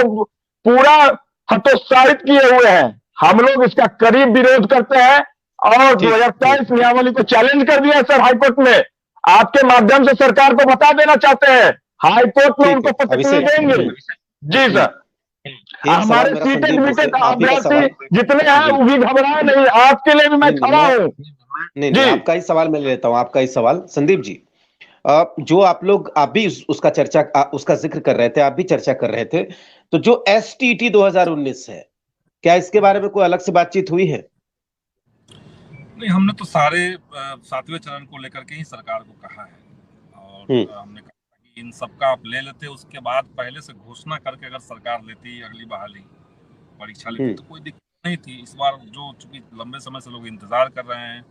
वो पूरा हतोत्साहित किए हुए हैं। हम लोग इसका करीब विरोध करते हैं और 2023 नियमावली को चैलेंज कर दिया सर हाईकोर्ट में। आपके माध्यम से सरकार को बता देना चाहते हैं, हाईकोर्ट में उनको प्रतिक्रिया देंगे। जी सर, हमारे सीटेड बीटेड अभ्यर्थी जितने हैं वो भी घबराए नहीं, आपके लिए भी मैं खड़ा हूँ। नहीं, आपका ही सवाल मैं ले लेता हूँ, आपका ही सवाल संदीप जी। जो आप भी उसका जिक्र कर रहे थे, आप भी चर्चा कर रहे थे, तो जो STT 2019 है, क्या इसके बारे में कोई अलग से बातचीत हुई है? नहीं, हमने तो सारे 7वें चरण को लेकर के ही सरकार को कहा है और हमने कहा कि इन सबका आप ले लेते, उसके बाद पहले से घोषणा करके अगर सरकार लेती अगली बहाली परीक्षा लेती तो कोई दिक्कत नहीं थी। इस बार जो चूंकि लंबे समय से लोग इंतजार कर रहे हैं,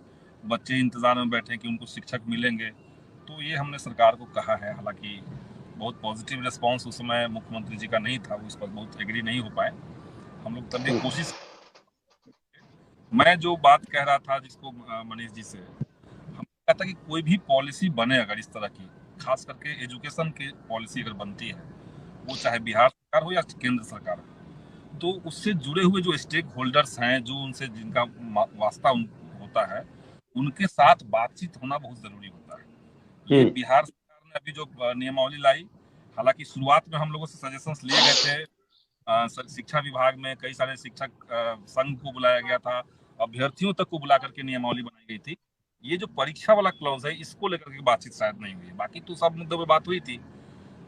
बच्चे इंतजार में बैठे कि उनको शिक्षक मिलेंगे, तो ये हमने सरकार को कहा है। हालांकि बहुत पॉजिटिव रिस्पांस उस समय मुख्यमंत्री जी का नहीं था, वो इस पर बहुत एग्री नहीं हो पाए। हम लोग तब कोशिश, मैं जो बात कह रहा था जिसको मनीष जी से, हम कहता कि कोई भी पॉलिसी बने अगर इस तरह की, खास करके एजुकेशन की पॉलिसी अगर बनती है, वो चाहे बिहार सरकार हो या केंद्र सरकार हो, तो उससे जुड़े हुए जो स्टेक होल्डर्स हैं, जो उनसे जिनका वास्ता होता है, उनके साथ बातचीत होना बहुत जरूरी होता है। ये बिहार सरकार ने अभी जो नियमावली लाई, हालांकि शुरुआत में हम लोगों से सजेशंस लिए गए थे, शिक्षा विभाग में कई सारे शिक्षक संघ को बुलाया गया था, अभ्यर्थियों तक को बुला करके नियमावली बनाई गई थी। ये जो परीक्षा वाला क्लॉज है, इसको लेकर के बातचीत शायद नहीं हुई, बाकी तो सब मुद्दों पे बात हुई थी।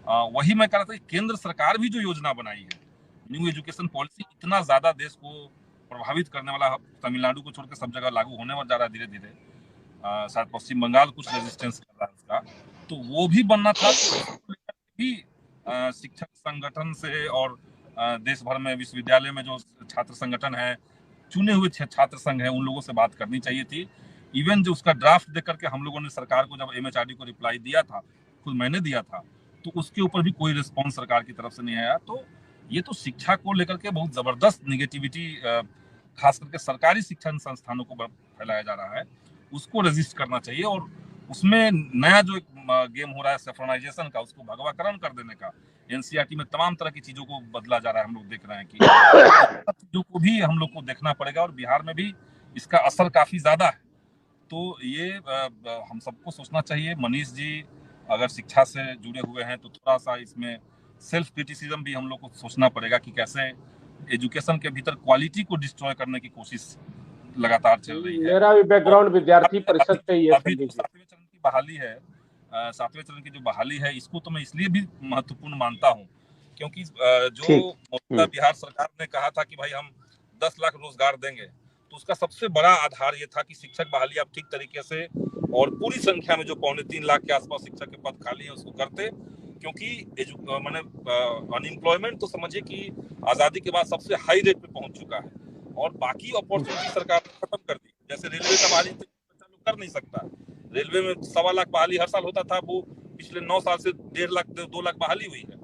वही मैं कह रहा था कि केंद्र सरकार भी जो योजना बनाई है, न्यू एजुकेशन पॉलिसी, इतना ज्यादा देश को प्रभावित करने वाला, तमिलनाडु को छोड़कर सब जगह लागू होने जा रहा है धीरे धीरे, शायद पश्चिम बंगाल कुछ रेजिस्टेंस कर रहा है उसका, तो वो भी बनना था। तो भी शिक्षक संगठन से और देश भर में विश्वविद्यालय में जो छात्र संगठन है, चुने हुए छात्र संघ है, उन लोगों से बात करनी चाहिए थी। इवन जो उसका ड्राफ्ट देकर के हम लोगों ने सरकार को, जब MHRD को रिप्लाई दिया था, खुद मैंने दिया था, तो उसके ऊपर भी कोई रिस्पॉन्स सरकार की तरफ से नहीं आया। तो ये तो शिक्षा को लेकर के बहुत जबरदस्त निगेटिविटी खास करके सरकारी शिक्षण संस्थानों को फैलाया जा रहा है, उसको रजिस्ट करना चाहिए। और उसमें नया जो एक गेम हो रहा है सेफ्रोनाइजेशन का, उसको भगवाकरण कर देने का, NCERT में तमाम तरह की चीजों को बदला जा रहा है, हम लोग देख रहे हैं कि चीजों को भी हम लोग को देखना पड़ेगा, और बिहार में भी इसका असर काफी ज्यादा है। तो ये हम सबको सोचना चाहिए। मनीष जी अगर शिक्षा से जुड़े हुए हैं तो थोड़ा सा इसमें सेल्फ क्रिटिसिज्म भी हम लोग को सोचना पड़ेगा कि कैसे एजुकेशन के भीतर क्वालिटी को डिस्ट्रॉय करने की कोशिश लगातार चल रही है। मेरा भी बैकग्राउंड विद्यार्थी परिषद से ही है। अभी 7वें चरण की बहाली है, 7वें चरण की जो बहाली है, इसको तो मैं इसलिए भी महत्वपूर्ण मानता हूँ क्योंकि जो मौजूदा बिहार सरकार ने कहा था कि भाई हम 10 लाख रोजगार देंगे, तो उसका सबसे बड़ा आधार ये था कि शिक्षक बहाली आप ठीक तरीके से और पूरी संख्या में जो 2.25 लाख के आसपास शिक्षक के पद खाली है उसको करते, क्योंकि मैंने अनएम्प्लॉयमेंट तो समझिए कि आजादी के बाद सबसे हाई रेट पे पहुंच चुका है, और बाकी अपॉर्चुनिटी सरकार ने खत्म कर दी। जैसे रेलवे का बहाली चालू कर नहीं सकता, रेलवे में 1.25 लाख बहाली हर साल होता था, वो पिछले 9 साल से 1.5 लाख 2 लाख बहाली हुई है,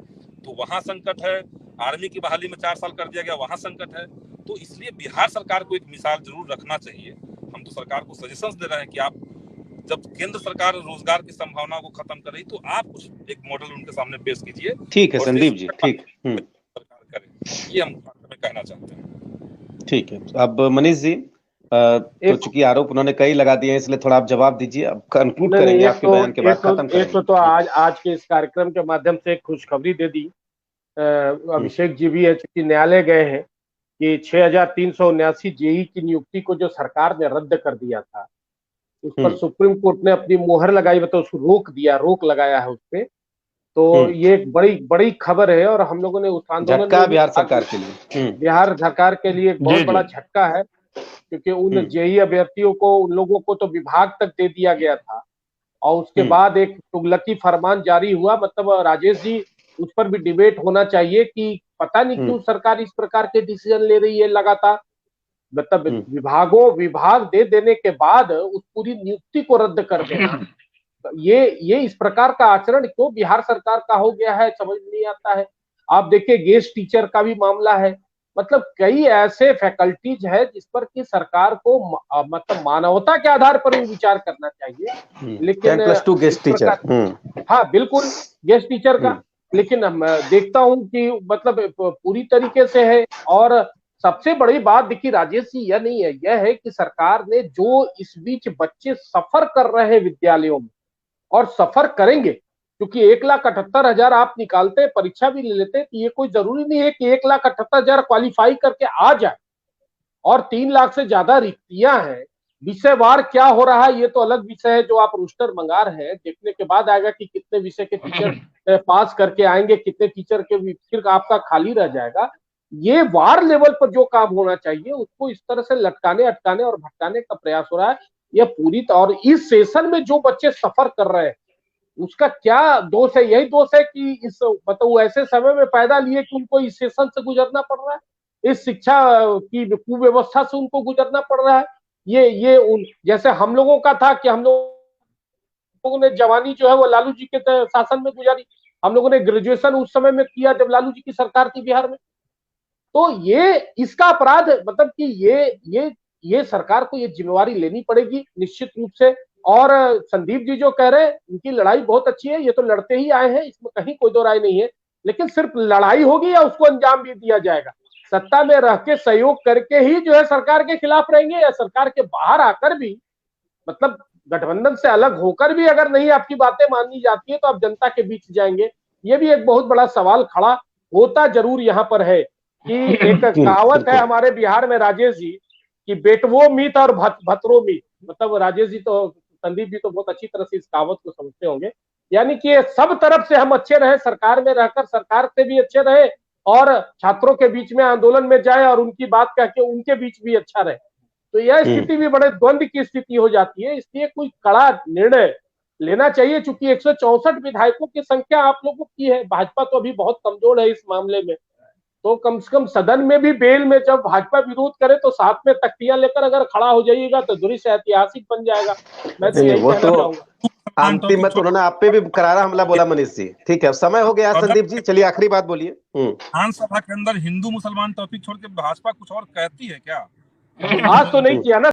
तो वहां संकट है। आर्मी की बहाली में 4 साल कर दिया गया, वहां संकट है। तो इसलिए बिहार सरकार को एक मिसाल जरूर रखना चाहिए। हम तो सरकार को सजेशंस दे रहे हैं कि आप जब केंद्र सरकार रोजगार की संभावना को खत्म कर रही, तो आप कुछ एक मॉडल उनके सामने पेश कीजिए। ठीक है संदीप जी, ठीक, सरकार करे, ये हम कहना चाहते हैं। ठीक है। अब मनीष जी, तो चूंकि आरोप उन्होंने कई लगा दिए हैं, इसलिए थोड़ा आप जवाब दीजिए, अब कंक्लूड करेंगे आपके बयान के बाद, खत्म करेंगे। तो आज के इस कार्यक्रम के माध्यम से एक खुशखबरी दे दी अभिषेक जी भी है, चूंकि न्यायालय गए हैं कि 6379 जेई की नियुक्ति को जो सरकार ने रद्द कर दिया था, उस पर सुप्रीम कोर्ट ने अपनी मोहर लगाई, मतलब उसको रोक लगाया है उस पे। तो ये एक बड़ी खबर है, और हम लोगों ने उस आंदोलन में बिहार सरकार के लिए, बिहार सरकार के लिए एक बहुत बड़ा झटका है, क्योंकि उन जेई अभ्यर्थियों को, उन लोगों को तो विभाग तक दे दिया गया था, और उसके बाद एक तुगलकी फरमान जारी हुआ। मतलब राजेश जी, उस पर भी डिबेट होना चाहिए कि पता नहीं क्यों सरकार इस प्रकार के डिसीजन ले रही है लगातार। मतलब विभाग दे देने के बाद उस पूरी नियुक्ति को रद्द कर देना, ये इस प्रकार का आचरण क्यों बिहार सरकार का हो गया है, समझ नहीं आता है। आप देखिए, गेस्ट टीचर का भी मामला है। मतलब कई ऐसे फैकल्टीज है जिस पर कि सरकार को मतलब मानवता के आधार पर भी विचार करना चाहिए। लेकिन 10+2 गेस्ट टीचर, हाँ बिल्कुल, गेस्ट टीचर का लेकिन देखता हूं कि मतलब पूरी तरीके से है। और सबसे बड़ी बात देखिए राजेश जी यह नहीं है, यह है कि सरकार ने जो इस बीच बच्चे सफर कर रहे हैं विद्यालयों में और सफर करेंगे, क्योंकि 1,78,000 आप निकालते हैं, परीक्षा भी ले लेते हैं, तो ये कोई जरूरी नहीं है कि 1,78,000 क्वालिफाई करके आ जाए। और 3 लाख से ज्यादा रिक्तियां हैं। विषयवार क्या हो रहा है ये तो अलग विषय है, जो आप रोस्टर मंगा रहे हैं, देखने के बाद आएगा कि कितने विषय के टीचर पास करके आएंगे, कितने टीचर के फिर आपका खाली रह जाएगा। ये वार लेवल पर जो काम होना चाहिए उसको इस तरह से लटकाने अटकाने और भटकाने का प्रयास हो रहा है। यह पूरी और इस सेशन में जो बच्चे सफर कर रहे हैं उसका क्या दोष है? यही दोष है कि इस मतलब ऐसे समय में पैदा लिए कि उनको इस सेशन से गुजरना पड़ रहा है, इस शिक्षा की कुव्यवस्था से उनको गुजरना पड़ रहा है। ये उन जैसे हम लोगों का था कि हम लोगों ने जवानी जो है वो लालू जी के शासन में गुजारी, हम लोगों ने ग्रेजुएशन उस समय में किया जब लालू जी की सरकार थी बिहार में। तो ये इसका अपराध मतलब कि ये सरकार को ये जिम्मेवारी लेनी पड़ेगी निश्चित रूप से। और संदीप जी जो कह रहे हैं उनकी लड़ाई बहुत अच्छी है, ये तो लड़ते ही आए हैं, इसमें कहीं कोई दो राय नहीं है। लेकिन सिर्फ लड़ाई होगी या उसको अंजाम भी दिया जाएगा? सत्ता में रह के सहयोग करके ही जो है सरकार के खिलाफ रहेंगे, या सरकार के बाहर आकर भी मतलब गठबंधन से अलग होकर भी अगर नहीं आपकी बातें मानी जाती है तो आप जनता के बीच जाएंगे? ये भी एक बहुत बड़ा सवाल खड़ा होता जरूर यहाँ पर है कि एक कहावत है हमारे बिहार में राजेश जी कि बेटवो मीत और भतरो मीत। मतलब राजेश जी तो संदीप जी तो बहुत अच्छी तरह से इस कहावत को समझते होंगे। यानी कि सब तरफ से हम अच्छे रहे, सरकार में रहकर सरकार से भी अच्छे रहे और छात्रों के बीच में आंदोलन में जाए और उनकी बात कह के उनके बीच भी अच्छा रहे। तो यह स्थिति भी बड़े द्वंद की स्थिति हो जाती है। इसलिए कोई कड़ा निर्णय लेना चाहिए, चूंकि 164 विधायकों की संख्या आप लोगों की है, भाजपा तो अभी बहुत कमजोर है इस मामले में। तो कम से कम सदन में भी बेल में जब भाजपा विरोध करे तो साथ में तख्तियां लेकर अगर खड़ा हो जाइएगा तो दृश्य ऐतिहासिक बन जाएगा। मैं तो यही कहना चाहूंगा। अंतिम में तो उन्होंने आप पे भी करारा हमला बोला मनीष जी। ठीक है, समय हो गया संदीप जी, चलिए आखिरी बात बोलिए। विधानसभा के अंदर हिंदू मुसलमान टॉपिक छोड़ के भाजपा कुछ और कहती है क्या? आज तो नहीं किया ना।